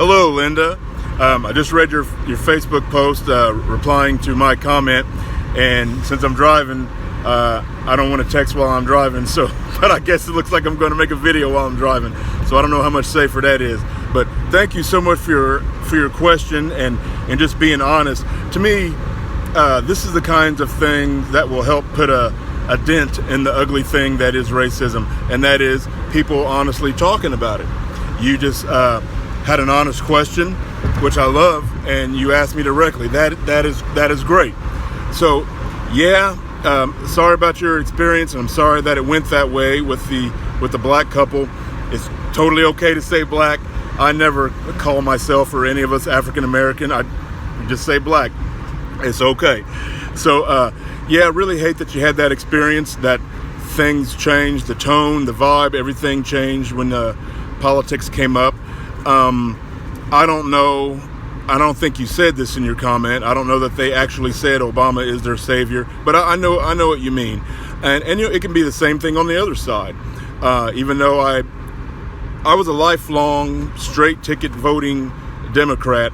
Hello, Linda. I just read your Facebook post replying to my comment, and since I'm driving, I don't want to text while I'm driving. So, but I guess it looks like I'm going to make a video while I'm driving. So I don't know how much safer that is. But thank you so much for your question and just being honest. To me, this is the kinds of things that will help put a dent in the ugly thing that is racism, and that is people honestly talking about it. You just had an honest question, which I love, and you asked me directly. That is great. So, yeah, sorry about your experience, and I'm sorry that it went that way with the black couple. It's totally okay to say black. I never call myself or any of us African American. I just say black. It's okay. So, yeah, I really hate that you had that experience, that things changed, the tone, the vibe, everything changed when politics came up. I don't know. I don't think you said this in your comment. I don't know that they actually said Obama is their savior, but I know what you mean. And you know, it can be the same thing on the other side. Even though I was a lifelong straight ticket voting Democrat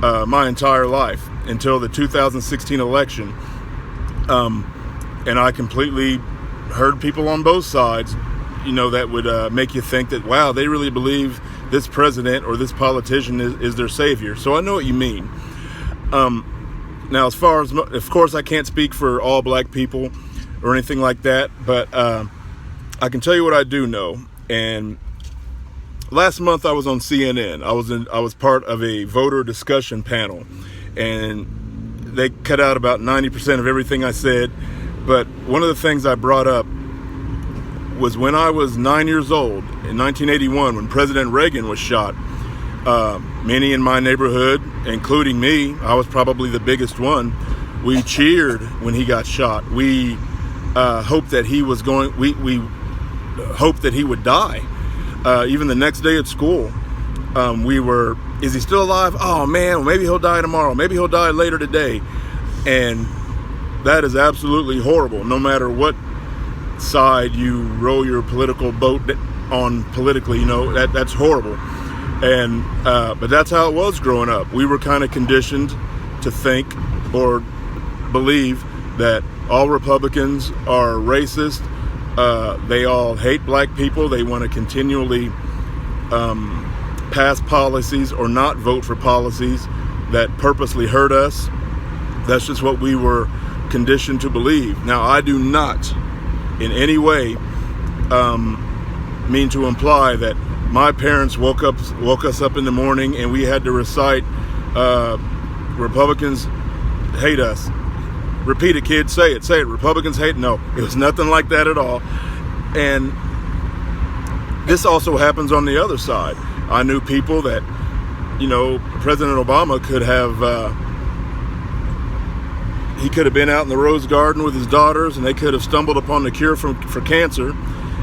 my entire life until the 2016 election. And I completely heard people on both sides, you know, that would make you think that, wow, they really believe this president or this politician is their savior. So I know what you mean. Now, as far as, of course, I can't speak for all black people or anything like that, but I can tell you what I do know. And last month I was on CNN. I was part of a voter discussion panel, and they cut out about 90% of everything I said. But one of the things I brought up was when I was 9 years old in 1981, when President Reagan was shot. Many in my neighborhood, including me, I was probably the biggest one, we cheered when he got shot. We hoped that he was we hoped that he would die. Even the next day at school, we were, is he still alive? Oh man, well, maybe he'll die tomorrow. Maybe he'll die later today. And that is absolutely horrible, no matter what side you roll your political boat on politically, you know, that's horrible. And but that's how it was growing up. We were kind of conditioned to think or believe that all Republicans are racist. They all hate black people. They want to continually pass policies or not vote for policies that purposely hurt us. That's just what we were conditioned to believe. Now, I do not in any way mean to imply that my parents woke us up in the morning and we had to recite Republicans hate us. Repeat it, kids. Say it. Republicans hate. No, it was nothing like that at all. And this also happens on the other side. I knew people that, you know, President Obama could have he could have been out in the Rose Garden with his daughters, and they could have stumbled upon the cure for cancer,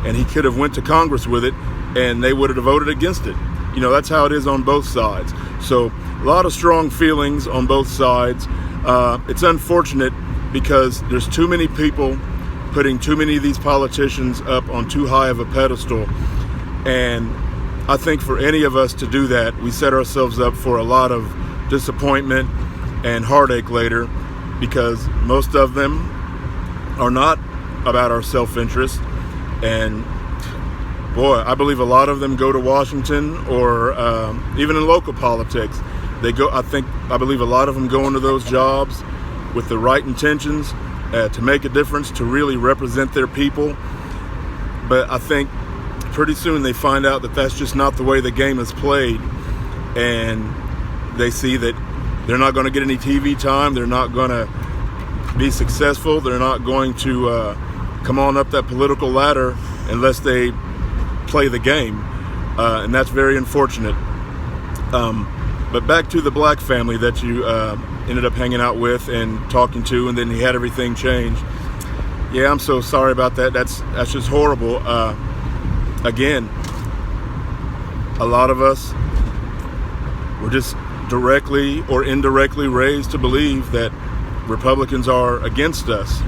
and he could have went to Congress with it, and they would have voted against it. You know, that's how it is on both sides. So a lot of strong feelings on both sides. It's unfortunate because there's too many people putting too many of these politicians up on too high of a pedestal. And I think for any of us to do that, we set ourselves up for a lot of disappointment and heartache later, because most of them are not about our self-interest. And boy, I believe a lot of them go to Washington or even in local politics. I believe a lot of them go into those jobs with the right intentions to make a difference, to really represent their people. But I think pretty soon they find out that that's just not the way the game is played, and they see that they're not going to get any TV time, they're not going to be successful, they're not going to come on up that political ladder unless they play the game, and that's very unfortunate. But back to the black family that you ended up hanging out with and talking to, and then he had everything change. Yeah, I'm so sorry about that. That's just horrible. Again, a lot of us were just directly or indirectly raised to believe that Republicans are against us.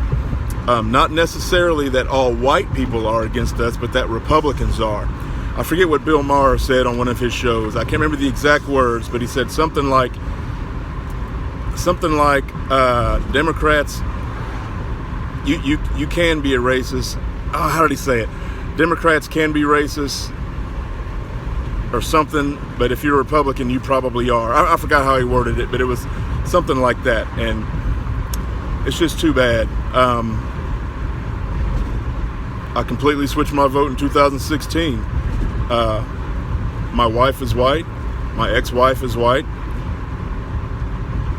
Not necessarily that all white people are against us, but that Republicans are. I forget what Bill Maher said on one of his shows. I can't remember the exact words, but he said something like Democrats, you can be a racist. Oh, how did he say it? Democrats can be racist or something, but if you're a Republican, you probably are. I forgot how he worded it, but it was something like that, and it's just too bad. I completely switched my vote in 2016. My wife is white. My ex-wife is white.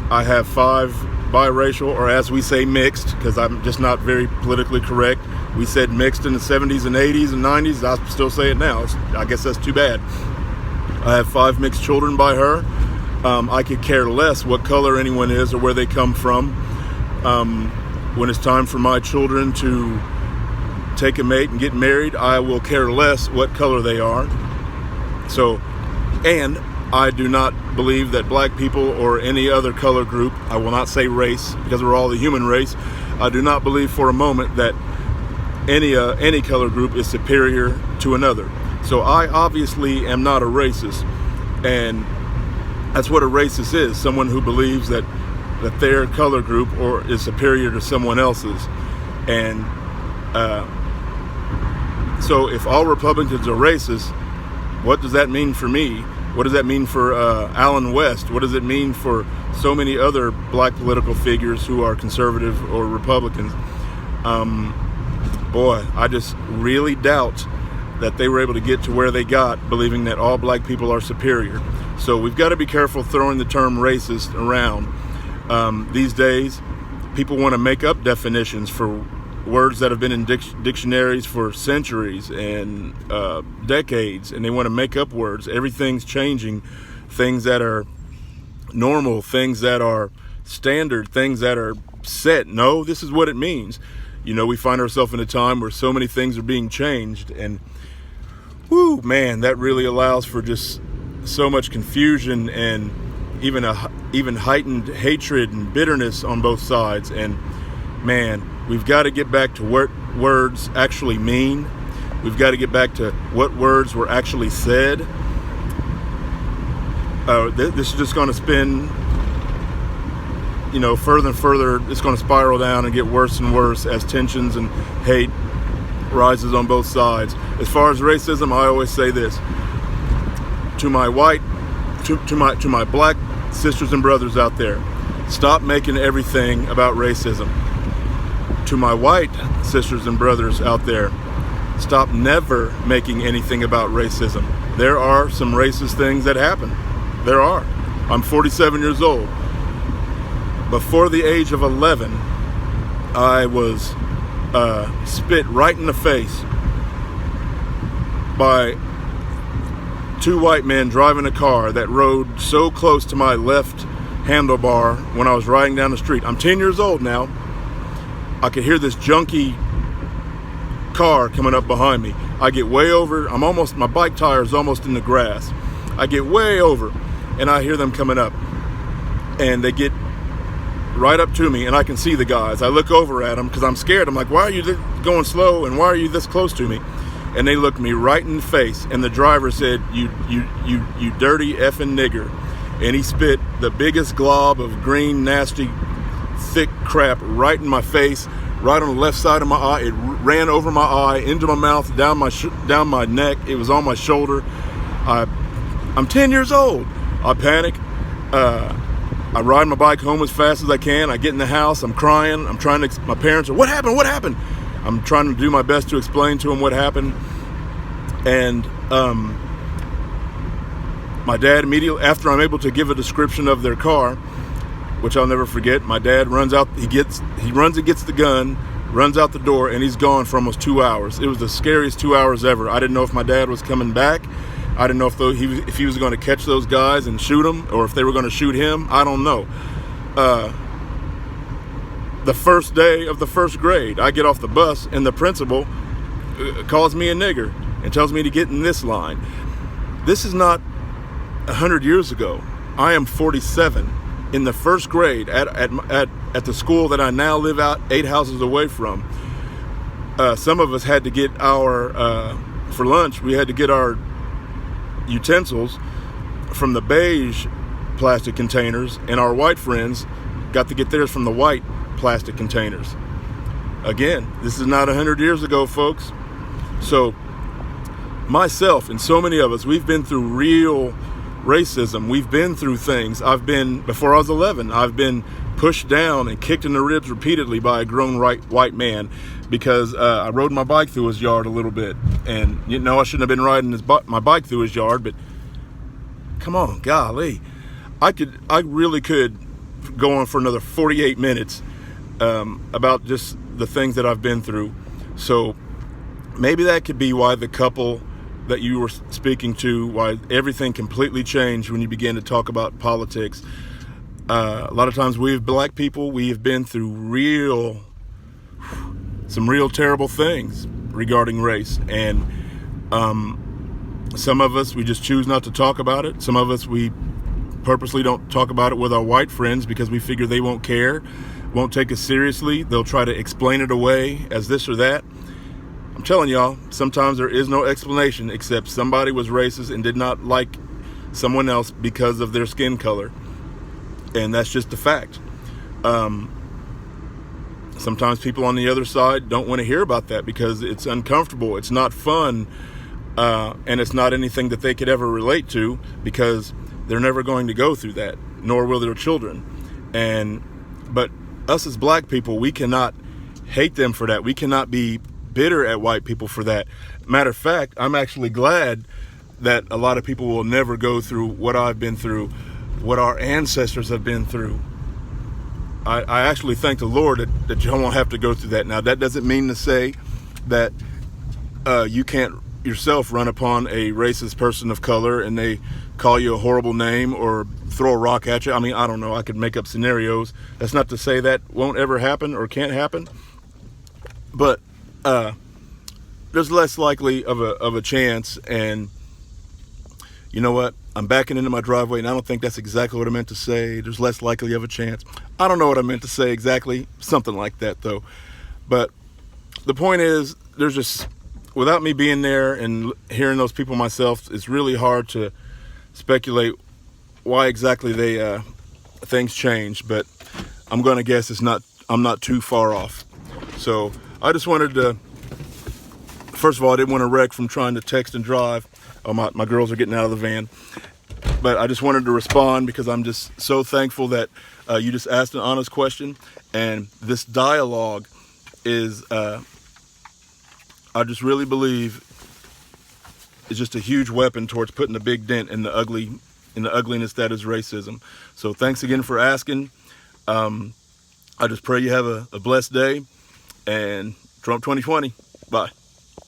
I have 5 biracial, or as we say, mixed, because I'm just not very politically correct. We said mixed in the 70s and 80s and 90s. I still say it now. I guess that's too bad. I have 5 mixed children by her. I could care less what color anyone is or where they come from. When it's time for my children to take a mate and get married, I will care less what color they are. So, and I do not believe that black people or any other color group, I will not say race because we're all the human race, I do not believe for a moment that any color group is superior to another. So I obviously am not a racist, and that's what a racist is, someone who believes that their color group is superior to someone else's. And so if all Republicans are racist, what does that mean for me? What does that mean for Allen West? What does it mean for so many other black political figures who are conservative or Republicans? Boy, I just really doubt that they were able to get to where they got, believing that all black people are superior. So we've got to be careful throwing the term racist around. These days, people want to make up definitions for words that have been in dictionaries for centuries and decades, and they want to make up words. Everything's changing. Things that are normal, things that are standard, things that are set. No, this is what it means. You know, we find ourselves in a time where so many things are being changed, and whoo, man, that really allows for just so much confusion and even heightened hatred and bitterness on both sides. And man, we've got to get back to what words actually mean. We've got to get back to what words were actually said. This is just going to spin, further and further. It's going to spiral down and get worse and worse as tensions and hate rises on both sides. As far as racism, I always say this to my black sisters and brothers out there: stop making everything about racism. To my white sisters and brothers out there, stop never making anything about racism. There are some racist things that happen. There are. I'm 47 years old. Before the age of 11, I was spit right in the face by 2 white men driving a car that rode so close to my left handlebar when I was riding down the street. I'm 10 years old now. I could hear this junky car coming up behind me. I get way over. My bike tire is almost in the grass. I get way over, and I hear them coming up, and they get right up to me, and I can see the guys. I look over at them because I'm scared. I'm like, why are you going slow, and why are you this close to me? And they looked me right in the face, and the driver said, you dirty effing nigger. And he spit the biggest glob of green, nasty, thick crap right in my face, right on the left side of my eye. It ran over my eye, into my mouth, down my neck. It was on my shoulder. I'm 10 years old. I panic. I ride my bike home as fast as I can. I get in the house. I'm crying. My parents are, what happened? What happened? I'm trying to do my best to explain to them what happened. And my dad immediately, after I'm able to give a description of their car, which I'll never forget, my dad runs out. He runs and gets the gun, runs out the door, and he's gone for almost 2 hours. It was the scariest 2 hours ever. I didn't know if my dad was coming back. I didn't know if he was going to catch those guys and shoot them, or if they were going to shoot him. I don't know. The first day of the first grade, I get off the bus, and the principal calls me a nigger and tells me to get in this line. This is not 100 years ago. I am 47. In the first grade at the school that I now live out 8 houses away from. Some of us had to get for lunch, we had to get our utensils from the beige plastic containers, and our white friends got to get theirs from the white plastic containers. Again, this is not 100 years ago, folks. So myself and so many of us, we've been through real racism. We've been through things. Before I was 11, I've been pushed down and kicked in the ribs repeatedly by a grown white man because I rode my bike through his yard a little bit. And I shouldn't have been riding my bike through his yard, but come on, golly. I really could go on for another 48 minutes about just the things that I've been through. So maybe that could be why the couple that you were speaking to, why everything completely changed when you began to talk about politics. A lot of times we black people, we have been through some real terrible things regarding race. And some of us, we just choose not to talk about it. Some of us, we purposely don't talk about it with our white friends because we figure they won't care, won't take us seriously. They'll try to explain it away as this or that. I'm telling y'all, sometimes there is no explanation except somebody was racist and did not like someone else because of their skin color. And that's just a fact. Sometimes people on the other side don't want to hear about that because it's uncomfortable, it's not fun, and it's not anything that they could ever relate to because they're never going to go through that, nor will their children. But us as black people, we cannot hate them for that. We cannot be bitter at white people for that. Matter of fact, I'm actually glad that a lot of people will never go through what I've been through, what our ancestors have been through. I actually thank the Lord that you won't have to go through that. Now, that doesn't mean to say that you can't yourself run upon a racist person of color and they call you a horrible name or throw a rock at you. I mean, I don't know. I could make up scenarios. That's not to say that won't ever happen or can't happen. But there's less likely of a chance. And you know what? I'm backing into my driveway, and I don't think that's exactly what I meant to say. There's less likely of a chance. I don't know what I meant to say exactly. Something like that, though. But the point is, there's just, without me being there and hearing those people myself, it's really hard to speculate why exactly things changed. But I'm going to guess I'm not too far off. So I just wanted to, first of all, I didn't want to wreck from trying to text and drive. Oh, my girls are getting out of the van. But I just wanted to respond because I'm just so thankful that you just asked an honest question. And this dialogue is, I just really believe, is just a huge weapon towards putting a big dent in the ugliness that is racism. So thanks again for asking. I just pray you have a blessed day, and Trump 2020. Bye.